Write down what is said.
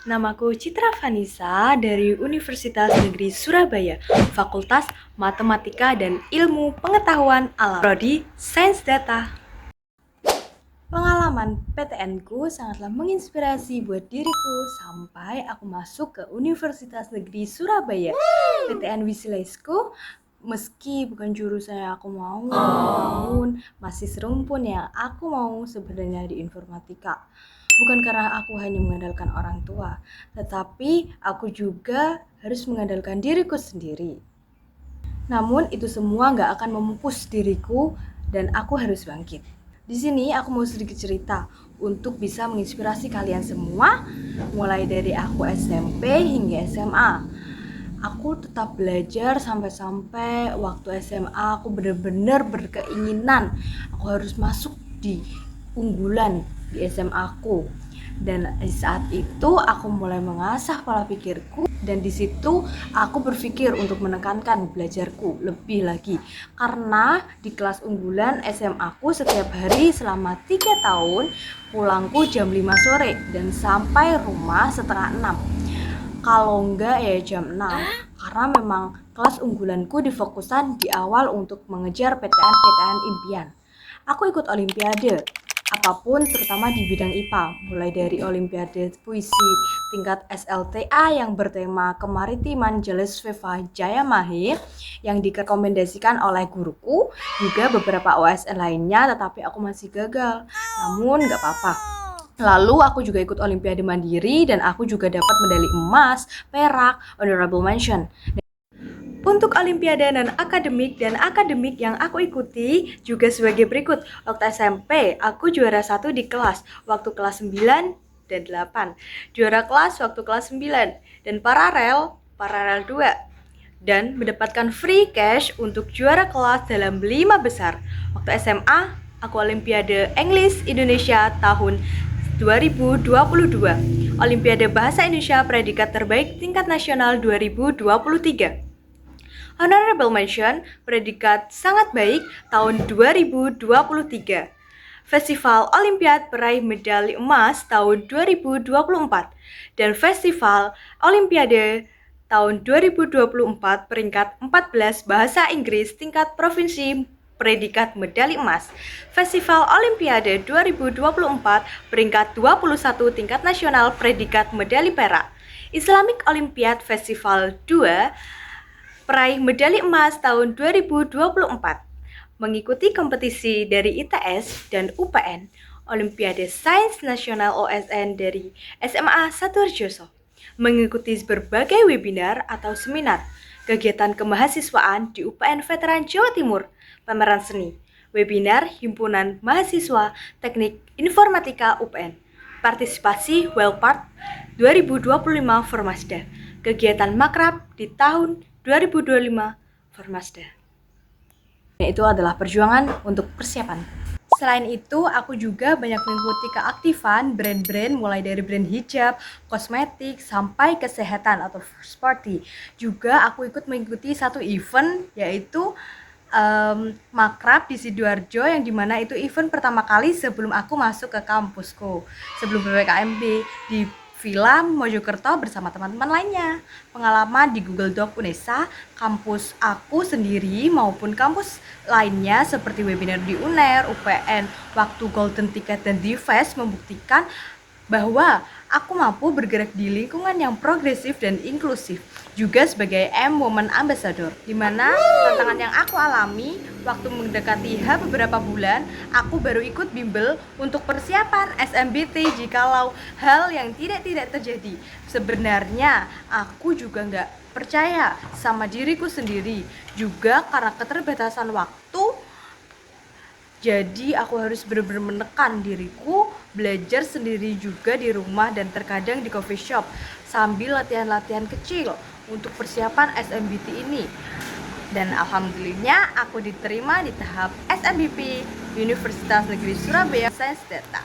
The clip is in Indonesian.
Namaku Citra Vanessa dari Universitas Negeri Surabaya, Fakultas Matematika dan Ilmu Pengetahuan Alam, Prodi Sains Data. Pengalaman PTN-ku sangatlah menginspirasi buat diriku sampai aku masuk ke Universitas Negeri Surabaya. PTN Wisleisku meski bukan jurusan yang aku mau, namun masih serumpun yang aku mau sebenarnya di informatika. Bukan karena aku hanya mengandalkan orang tua, tetapi aku juga harus mengandalkan diriku sendiri. Namun itu semua nggak akan memupus diriku dan aku harus bangkit. Di sini aku mau sedikit cerita untuk bisa menginspirasi kalian semua, mulai dari aku SMP hingga SMA. Aku tetap belajar sampai waktu SMA aku benar-benar berkeinginan aku harus masuk di unggulan di SMA aku. Dan di saat itu aku mulai mengasah pola pikirku dan di situ aku berpikir untuk menekankan belajarku lebih lagi karena di kelas unggulan SMA aku setiap hari selama 3 tahun pulangku jam 5 sore dan sampai rumah setengah 6. Kalau enggak ya jam 6 karena memang kelas unggulanku difokuskan di awal untuk mengejar PTN-PTN impian. Aku ikut olimpiade apapun terutama di bidang IPA, mulai dari olimpiade puisi tingkat SLTA yang bertema kemaritiman Jeles Viva Jaya Mahir yang direkomendasikan oleh guruku, juga beberapa OSN lainnya, tetapi aku masih gagal. Namun gak apa-apa. Lalu aku juga ikut olimpiade mandiri dan aku juga dapat medali emas, perak, honorable mention. Untuk olimpiade non-akademik dan akademik yang aku ikuti juga sebagai berikut. Waktu SMP, aku juara 1 di kelas, waktu kelas 9 dan 8. Juara kelas waktu kelas 9 dan paralel 2. Dan mendapatkan free cash untuk juara kelas dalam 5 besar. Waktu SMA, aku olimpiade English Indonesia tahun 2022. Olimpiade Bahasa Indonesia predikat terbaik tingkat nasional 2023. Honorable mention predikat sangat baik tahun 2023. Festival Olimpiad peraih medali emas tahun 2024 dan Festival Olimpiade tahun 2024 peringkat 14 bahasa Inggris tingkat provinsi predikat medali emas. Festival Olimpiade 2024 peringkat 21 tingkat nasional predikat medali perak. Islamic Olympiad Festival 2 peraih medali emas tahun 2024, mengikuti kompetisi dari ITS dan UPN, Olimpiade Sains Nasional OSN dari SMA Saturjoso, mengikuti berbagai webinar atau seminar, kegiatan kemahasiswaan di UPN Veteran Jawa Timur, pameran seni, webinar Himpunan Mahasiswa Teknik Informatika UPN, partisipasi Wellpart 2025 Formasda, kegiatan makrab di tahun 2025 Formasda. Itu adalah perjuangan untuk persiapan. Selain itu, aku juga banyak mengikuti keaktifan brand-brand mulai dari brand hijab, kosmetik, sampai kesehatan atau first party. Juga aku ikut mengikuti satu event yaitu makrab di Sidoarjo yang dimana itu event pertama kali sebelum aku masuk ke kampusku. Sebelum PPKMB di Villa Mojokerto bersama teman-teman lainnya. Pengalaman di Google Doc UNESA, kampus aku sendiri maupun kampus lainnya seperti webinar di UNER, UPN, waktu Golden Ticket dan Divest membuktikan bahwa aku mampu bergerak di lingkungan yang progresif dan inklusif, juga sebagai M-Woman Ambassador, di mana tantangan yang aku alami waktu mendekati beberapa bulan, aku baru ikut bimbel untuk persiapan SMBT jikalau hal yang tidak terjadi. Sebenarnya aku juga nggak percaya sama diriku sendiri, juga karena keterbatasan waktu. Jadi aku harus benar-benar menekan diriku, belajar sendiri juga di rumah dan terkadang di coffee shop sambil latihan-latihan kecil untuk persiapan SMBT ini. Dan alhamdulillahnya aku diterima di tahap SMBP Universitas Negeri Surabaya Sains Data.